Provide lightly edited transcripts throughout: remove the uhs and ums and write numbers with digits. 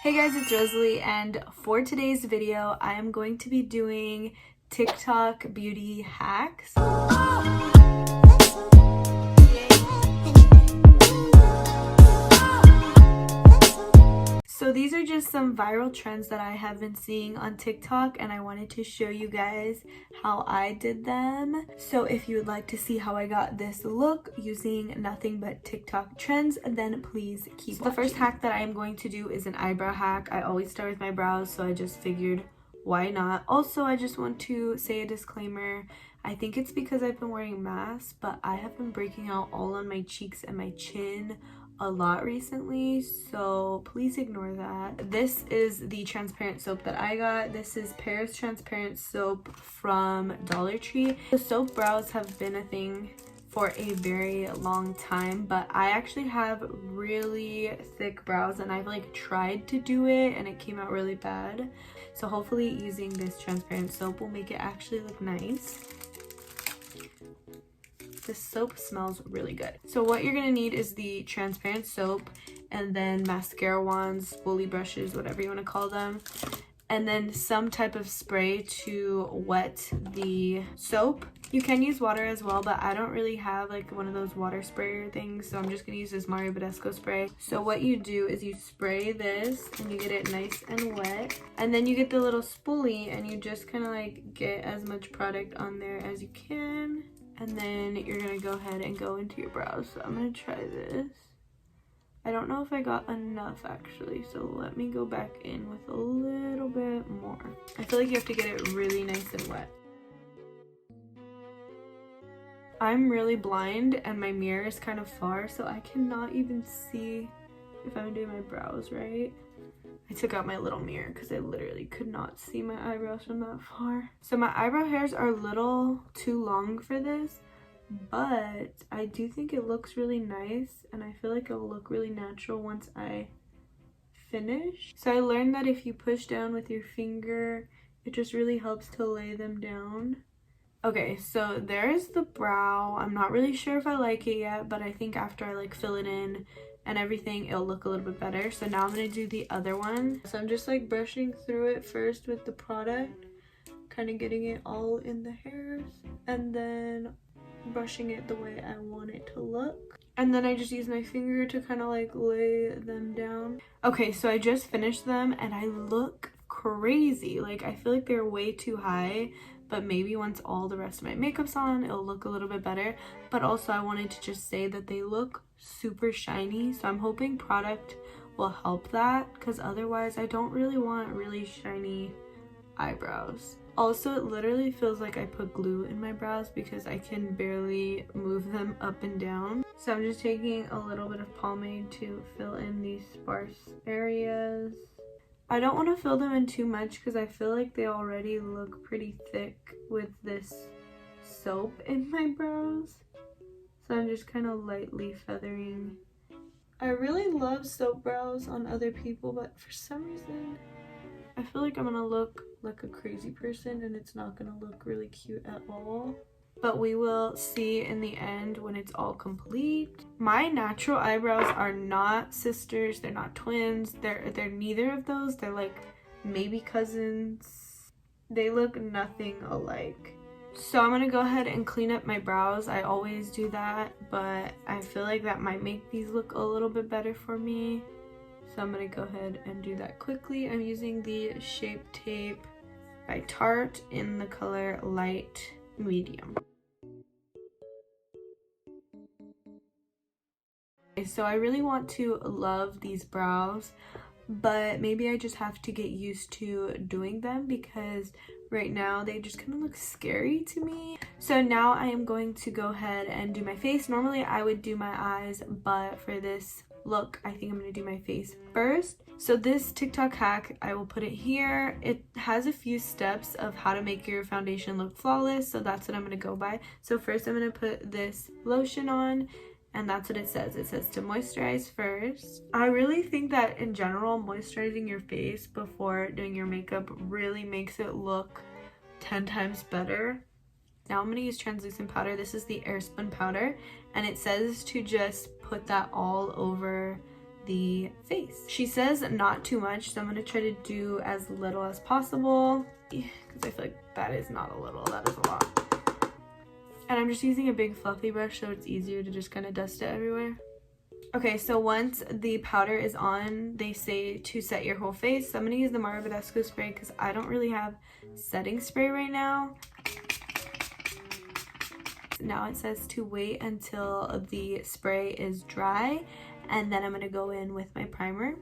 Hey guys, it's Rosalie, and for today's video, I am going to be doing TikTok beauty hacks. So these are just some viral trends that I have been seeing on TikTok, and I wanted to show you guys how I did them. So if you would like to see how I got this look using nothing but TikTok trends, then please keep watching. The first hack that I am going to do is an eyebrow hack. I always start with my brows, so I just figured why not. Also, I just want to say a disclaimer. I think it's because I've been wearing masks, but I have been breaking out all on my cheeks and my chin a lot recently, so please ignore that. This is the transparent soap that I got. This is Paris transparent soap from 𝓈ℊ𝒷𝒈. The soap brows have been a thing for a very long time, but I actually have really thick brows and I've like tried to do it and it came out really bad. So hopefully using this transparent soap will make it actually look nice. This soap smells really good. So what you're gonna need is the transparent soap and then mascara wands, spoolie brushes, whatever you want to call them, and then some type of spray to wet the soap. You can use water as well, but I don't really have like one of those water sprayer things, so I'm just gonna use this Mario Badescu spray. So what you do is you spray this and you get it nice and wet, and then you get the little spoolie and you just kind of like get as much product on there as you can. And then you're gonna go ahead and go into your brows. So I'm gonna try this. I don't know if I got enough actually, so let me go back in with a little bit more. I feel like you have to get it really nice and wet. I'm really blind and my mirror is kind of far, so I cannot even see if I'm doing my brows right. I took out my little mirror because I literally could not see my eyebrows from that far. So my eyebrow hairs are a little too long for this, but I do think it looks really nice and I feel like it'll look really natural once I finish. So I learned that if you push down with your finger, it just really helps to lay them down. Okay, so there's the brow. I'm not really sure if I like it yet, but I think after I like fill it in and everything, it'll look a little bit better. So now I'm gonna do the other one. So I'm just like brushing through it first with the product, kind of getting it all in the hairs, and then brushing it the way I want it to look. And then I just use my finger to kind of like lay them down. Okay, so I just finished them and I look crazy. Like I feel like they're way too high, but maybe once all the rest of my makeup's on, it'll look a little bit better. But also I wanted to just say that they look super shiny, so I'm hoping product will help that, because otherwise I don't really want really shiny eyebrows. Also, it literally feels like I put glue in my brows because I can barely move them up and down. So I'm just taking a little bit of pomade to fill in these sparse areas. I don't want to fill them in too much because I feel like they already look pretty thick with this soap in my brows. So I'm just kind of lightly feathering. I really love soap brows on other people, but for some reason, I feel like I'm gonna look like a crazy person and it's not gonna look really cute at all. But we will see in the end when it's all complete. My natural eyebrows are not sisters, they're not twins, they're neither of those. They're like maybe cousins. They look nothing alike. So I'm gonna go ahead and clean up my brows. I always do that, but I feel like that might make these look a little bit better for me. So I'm gonna go ahead and do that quickly. I'm using the Shape Tape by Tarte in the color Light Medium. Okay, so I really want to love these brows, but maybe I just have to get used to doing them because right now they just kind of look scary to me. So now I am going to go ahead and do my face. Normally I would do my eyes, but for this look I think I'm going to do my face first. So this TikTok hack, I will put it here. It has a few steps of how to make your foundation look flawless, so that's what I'm going to go by. So first I'm going to put this lotion on, and that's what it says. It says to moisturize first. I really think that in general, moisturizing your face before doing your makeup really makes it look 10 times better. Now I'm going to use translucent powder. This is the Airspun powder, and it says to just put that all over the face. She says not too much, so I'm gonna try to do as little as possible because I feel like that is not a little, that is a lot. And I'm just using a big fluffy brush so it's easier to just kind of dust it everywhere. Okay, so once the powder is on, they say to set your whole face. So I'm gonna use the 𝓈ℊ𝒷𝒾𝒶 spray because I don't really have setting spray right now. Now it says to wait until the spray is dry, and then I'm gonna go in with my primer.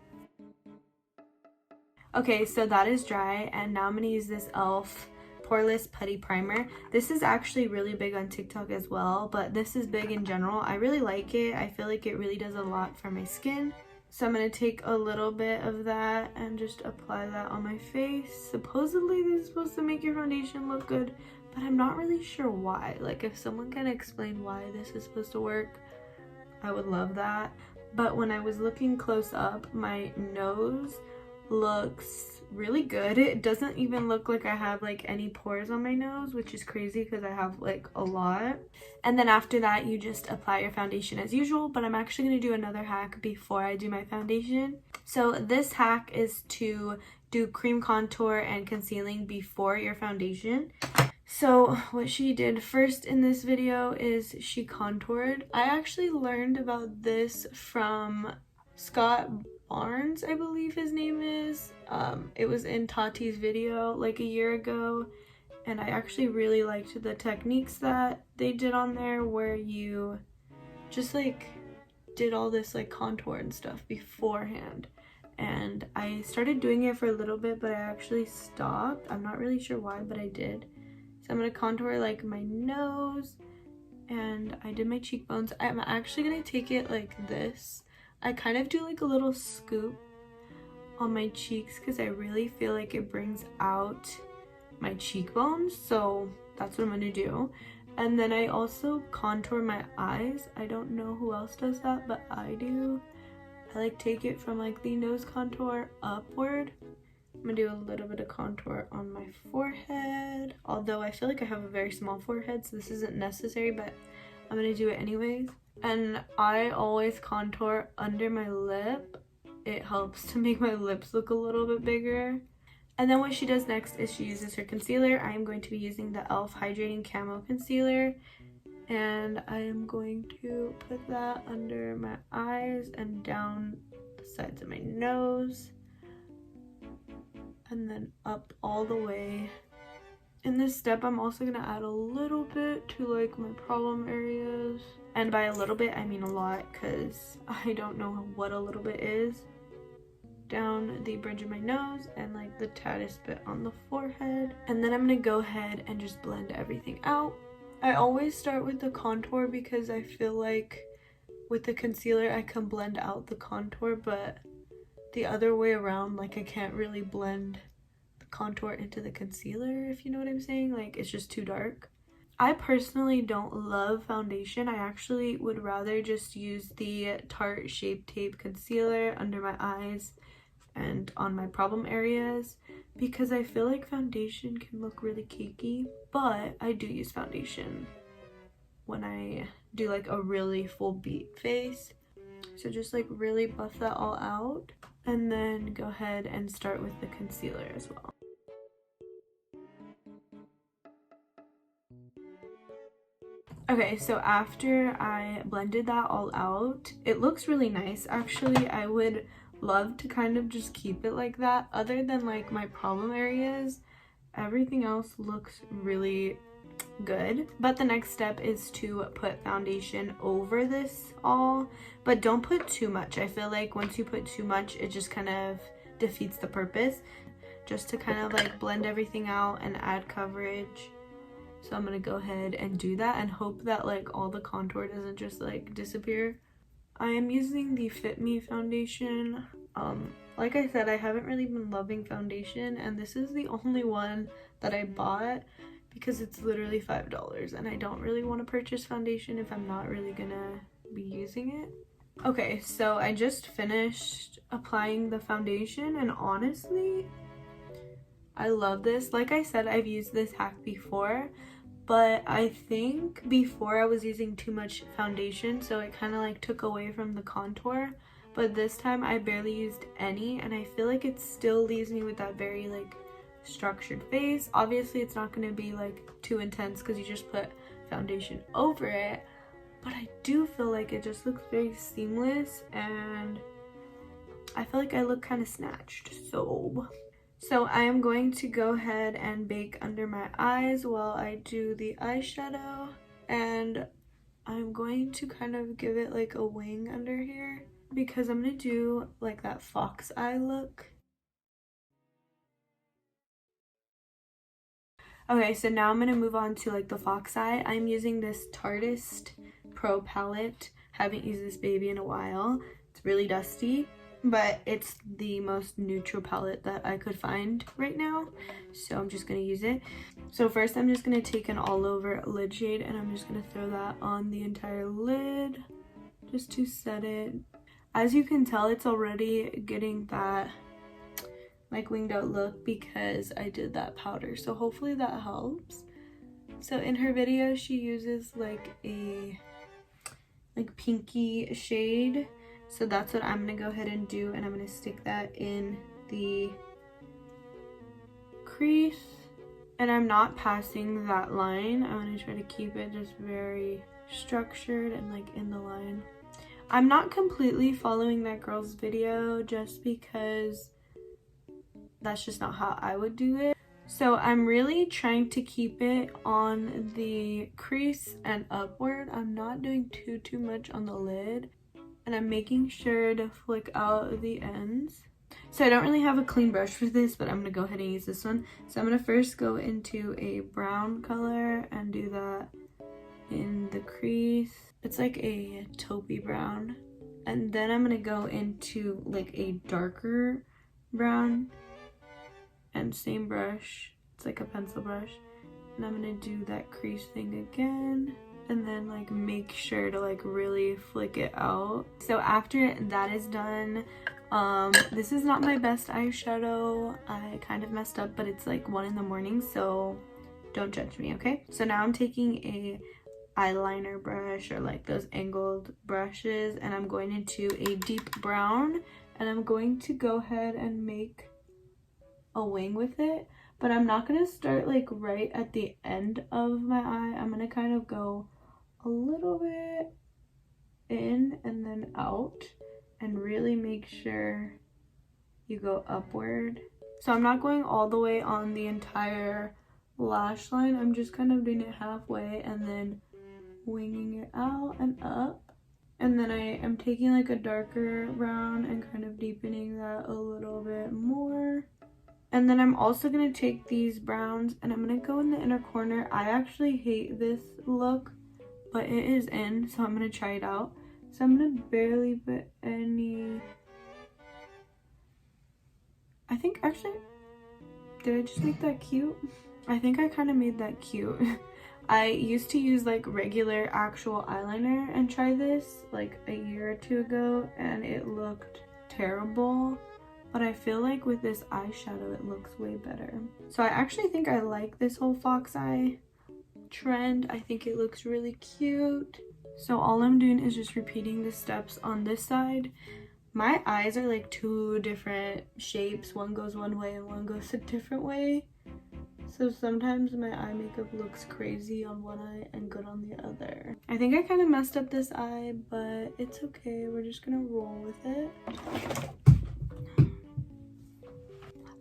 Okay, so that is dry, and now I'm gonna use this e.l.f. Poreless Putty Primer. This is actually really big on TikTok as well, but this is big in general. I really like it. I feel like it really does a lot for my skin. So I'm going to take a little bit of that and just apply that on my face. Supposedly this is supposed to make your foundation look good, but I'm not really sure why. Like, if someone can explain why this is supposed to work, I would love that. But when I was looking close up, my nose looks really good. It doesn't even look like I have like any pores on my nose, which is crazy because I have like a lot. And then after that, you just apply your foundation as usual, but I'm actually going to do another hack before I do my foundation. So this hack is to do cream contour and concealing before your foundation. So what she did first in this video is she contoured. I actually learned about this from Scott Barnes, I believe his name is. It was in Tati's video like a year ago, and I actually really liked the techniques that they did on there, where you just like did all this like contour and stuff beforehand. And I started doing it for a little bit, but I actually stopped. I'm not really sure why, but I did. So I'm gonna contour like my nose, and I did my cheekbones. I'm actually gonna take it like this. I kind of do like a little scoop on my cheeks because I really feel like it brings out my cheekbones, so that's what I'm gonna do. And then I also contour my eyes. I don't know who else does that, but I do. I like take it from like the nose contour upward. I'm gonna do a little bit of contour on my forehead, although I feel like I have a very small forehead, so this isn't necessary, but I'm gonna do it anyways. And I always contour under my lip. It helps to make my lips look a little bit bigger. And then what she does next is she uses her concealer. I am going to be using the e.l.f. Hydrating Camo Concealer, and I am going to put that under my eyes and down the sides of my nose, and then up all the way. In this step, I'm also going to add a little bit to like my problem areas. And by a little bit, I mean a lot, because I don't know what a little bit is. Down the bridge of my nose and like the tattest bit on the forehead. And then I'm going to go ahead and just blend everything out. I always start with the contour because I feel like with the concealer, I can blend out the contour, but the other way around, like I can't really blend contour into the concealer, if you know what I'm saying. Like, it's just too dark. I personally don't love foundation. I actually would rather just use the Tarte Shape Tape concealer under my eyes and on my problem areas, because I feel like foundation can look really cakey. But I do use foundation when I do like a really full beat face. So just like really buff that all out, and then go ahead and start with the concealer as well. Okay, so after I blended that all out, it looks really nice. Actually, I would love to kind of just keep it like that. Other than like my problem areas, everything else looks really good. But the next step is to put foundation over this all, but don't put too much. I feel like once you put too much, it just kind of defeats the purpose. Just to kind of like blend everything out and add coverage. So I'm gonna go ahead and do that and hope that like all the contour doesn't just like disappear. I am using the Fit Me foundation. Like I said, I haven't really been loving foundation, and this is the only one that I bought because it's literally $5, and I don't really want to purchase foundation if I'm not really gonna be using it. Okay, so I just finished applying the foundation, and honestly, I love this. Like I said, I've used this hack before, but I think before I was using too much foundation, so it kind of like took away from the contour. but this time I barely used any, and I feel like it still leaves me with that very like structured face. Obviously it's not going to be like too intense because you just put foundation over it, but I do feel like it just looks very seamless, and I feel like I look kind of snatched. So I am going to go ahead and bake under my eyes while I do the eyeshadow, and I'm going to kind of give it like a wing under here because I'm going to do like that fox eye look. Okay, so now I'm going to move on to like the fox eye. I'm using this Tarte Pro palette. Haven't used this baby in a while. It's really dusty, but it's the most neutral palette that I could find right now, so I'm just going to use it. So first I'm just going to take an all over lid shade, and I'm just going to throw that on the entire lid just to set it. As you can tell, it's already getting that like winged out look because I did that powder, so hopefully that helps. So in her video she uses like a pinky shade, so that's what I'm gonna go ahead and do, and I'm gonna stick that in the crease, and I'm not passing that line. I'm gonna try to keep it just very structured and like in the line. I'm not completely following that girl's video just because that's just not how I would do it. So I'm really trying to keep it on the crease and upward. I'm not doing too much on the lid, and I'm making sure to flick out the ends. So I don't really have a clean brush for this, but I'm gonna go ahead and use this one. So I'm gonna first go into a brown color and do that in the crease. It's like a taupey brown, and then I'm gonna go into like a darker brown, and same brush, it's like a pencil brush, and I'm gonna do that crease thing again, and then like make sure to like really flick it out. So after that is done, this is not my best eyeshadow. I kind of messed up, but it's like 1 in the morning, so don't judge me, okay? So now I'm taking a eyeliner brush or like those angled brushes, and I'm going into a deep brown, and I'm going to go ahead and make a wing with it, but I'm not gonna start like right at the end of my eye. I'm gonna kind of go a little bit in and then out, and really make sure you go upward. So I'm not going all the way on the entire lash line. I'm just kind of doing it halfway and then winging it out and up. And then I am taking like a darker brown and kind of deepening that a little bit more. And then I'm also going to take these browns and I'm going to go in the inner corner. I actually hate this look, but it is in, so I'm going to try it out. So I'm going to barely put any... I think actually, did I just make that cute? I think I kind of made that cute. I used to use like regular actual eyeliner and try this like a year or 2 ago, and it looked terrible. But I feel like with this eyeshadow, it looks way better. So I actually think I like this whole fox eye trend. I think it looks really cute. So all I'm doing is just repeating the steps on this side. My eyes are like 2 different shapes. One goes one way and one goes a different way. So sometimes my eye makeup looks crazy on one eye and good on the other. I think I kind of messed up this eye, but it's okay. We're just gonna roll with it.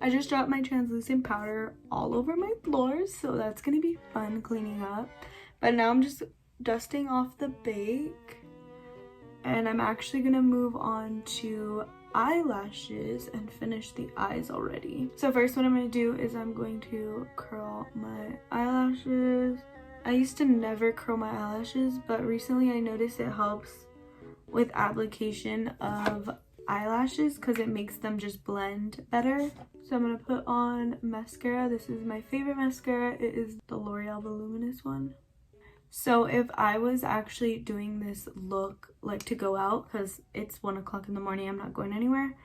I just dropped my translucent powder all over my floors, so that's gonna be fun cleaning up. But now I'm just dusting off the bake, and I'm actually gonna move on to eyelashes and finish the eyes already. So first what I'm gonna do is I'm going to curl my eyelashes. I used to never curl my eyelashes, but recently I noticed it helps with application of eyelashes because it makes them just blend better. So I'm gonna put on mascara. This is my favorite mascara. It is the L'Oreal Voluminous one. So if I was actually doing this look like to go out, because it's 1 o'clock in the morning, I'm not going anywhere,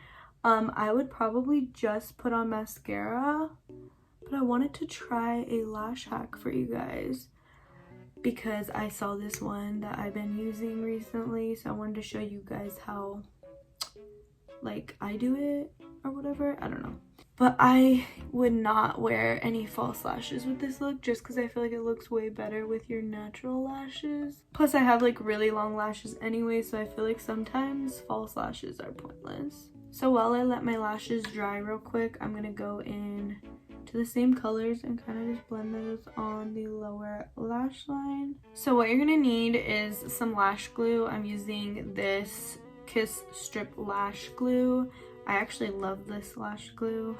I would probably just put on mascara. But I wanted to try a lash hack for you guys because I saw this one that I've been using recently, so I wanted to show you guys how like I do it or whatever. I don't know. But I would not wear any false lashes with this look just because I feel like it looks way better with your natural lashes. Plus I have like really long lashes anyway, so I feel like sometimes false lashes are pointless. So while I let my lashes dry real quick, I'm gonna go in to the same colors and kind of just blend those on the lower lash line. So what you're gonna need is some lash glue. I'm using this Kiss Strip Lash Glue. I actually love this lash glue.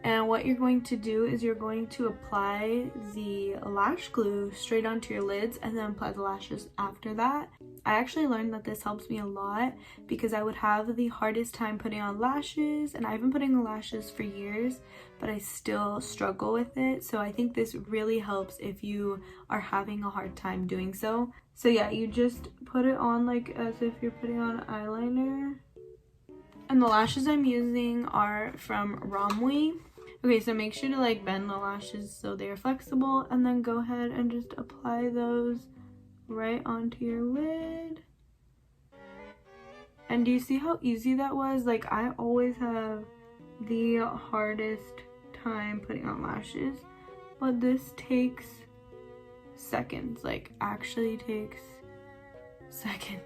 And what you're going to do is you're going to apply the lash glue straight onto your lids and then apply the lashes after that. I actually learned that this helps me a lot because I would have the hardest time putting on lashes, and I've been putting on lashes for years, but I still struggle with it. So I think this really helps if you are having a hard time doing so. So yeah, you just put it on like as if you're putting on eyeliner. And the lashes I'm using are from Romwe. Okay, so make sure to like bend the lashes so they are flexible, and then go ahead and just apply those right onto your lid. And do you see how easy that was? Like, I always have the hardest time putting on lashes, but this takes seconds, like actually takes seconds.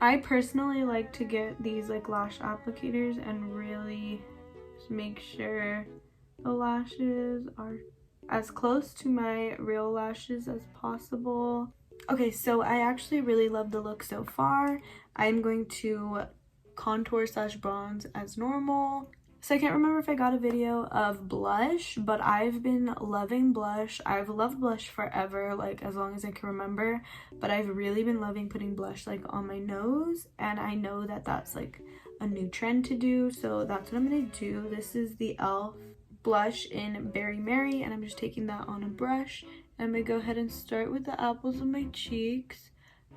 I personally like to get these like lash applicators and really just make sure the lashes are as close to my real lashes as possible. Okay, so I actually really love the look so far. I'm going to contour / bronze as normal. So I can't remember if I got a video of blush, but I've been loving blush. I've loved blush forever, like as long as I can remember, but I've really been loving putting blush like on my nose, and I know that that's like a new trend to do, so that's what I'm gonna do. This is the e.l.f. blush in Berry Mary, and I'm just taking that on a brush. I'm gonna go ahead and start with the apples of my cheeks,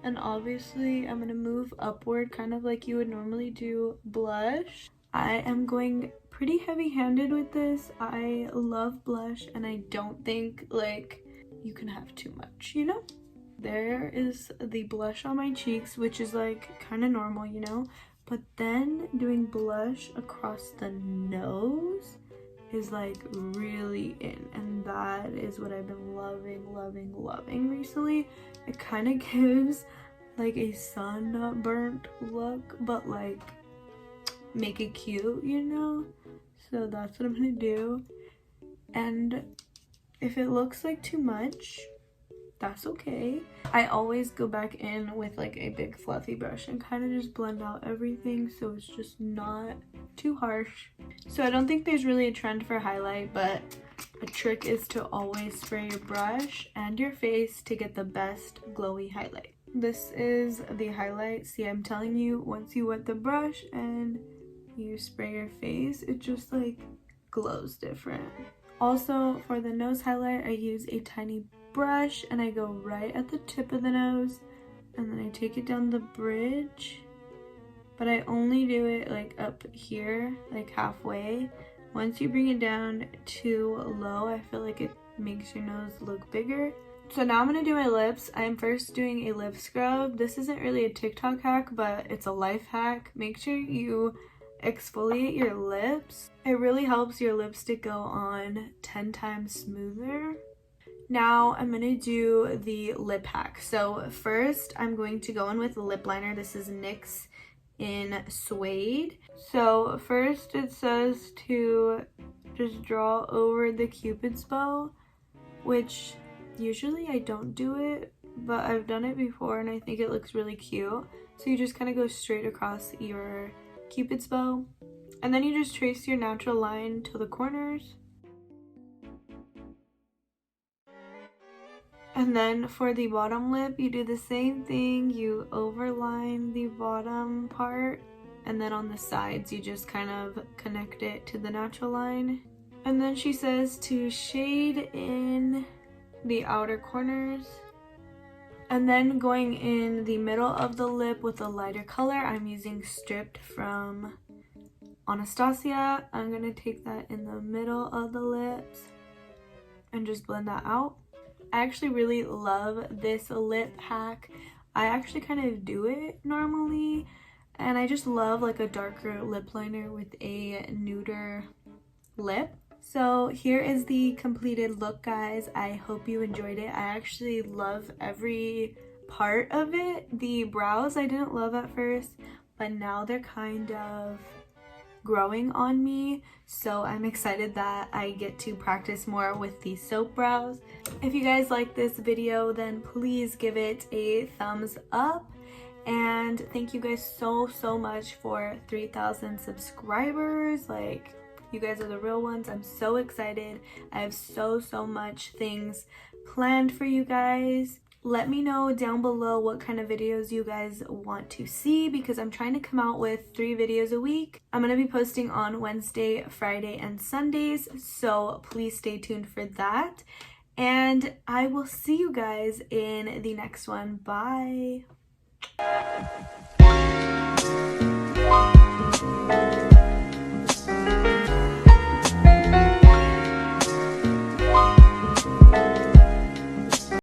and obviously I'm gonna move upward kind of like you would normally do blush. I am going pretty heavy-handed with this. I love blush, and I don't think like you can have too much, you know? There is the blush on my cheeks, which is like kind of normal, you know? But then doing blush across the nose is like really in, and that is what I've been loving recently. It kind of gives like a sunburnt look, but like make it cute, you know? So that's what I'm gonna do. And if it looks like too much, that's okay. I always go back in with like a big fluffy brush and kind of just blend out everything so it's just not too harsh. So I don't think there's really a trend for highlight, but a trick is to always spray your brush and your face to get the best glowy highlight. This is the highlight. See, I'm telling you, once you wet the brush and you spray your face, it just like glows different. Also, for the nose highlight, I use a tiny brush and I go right at the tip of the nose, and then I take it down the bridge, but I only do it like up here, like halfway. Once you bring it down too low, I feel like it makes your nose look bigger. So now I'm gonna do my lips. I'm first doing a lip scrub. This isn't really a TikTok hack, but it's a life hack. Make sure you exfoliate your lips. It really helps your lipstick go on 10 times smoother. Now I'm gonna do the lip hack. So first I'm going to go in with a lip liner. This is NYX in Suede. So first it says to just draw over the Cupid's bow, which usually I don't do it, but I've done it before and I think it looks really cute. So you just kind of go straight across your Cupid's bow, and then you just trace your natural line to the corners. And then for the bottom lip, you do the same thing. You overline the bottom part, and then on the sides you just kind of connect it to the natural line. And then she says to shade in the outer corners. And then going in the middle of the lip with a lighter color, I'm using Stripped from Anastasia. I'm going to take that in the middle of the lips and just blend that out. I actually really love this lip hack. I actually kind of do it normally, And I just love like a darker lip liner with a nuder lip. So here is the completed look, guys. I hope you enjoyed it. I actually love every part of it. The brows I didn't love at first, but now they're kind of growing on me, so I'm excited that I get to practice more with these soap brows. If you guys like this video, then please give it a thumbs up, and thank you guys so much for 3,000 subscribers. Like, you guys are the real ones. I'm so excited. I have so much things planned for you guys. Let me know down below what kind of videos you guys want to see, because I'm trying to come out with 3 videos a week. I'm going to be posting on Wednesday, Friday, and Sundays, so please stay tuned for that. And I will see you guys in the next one. Bye!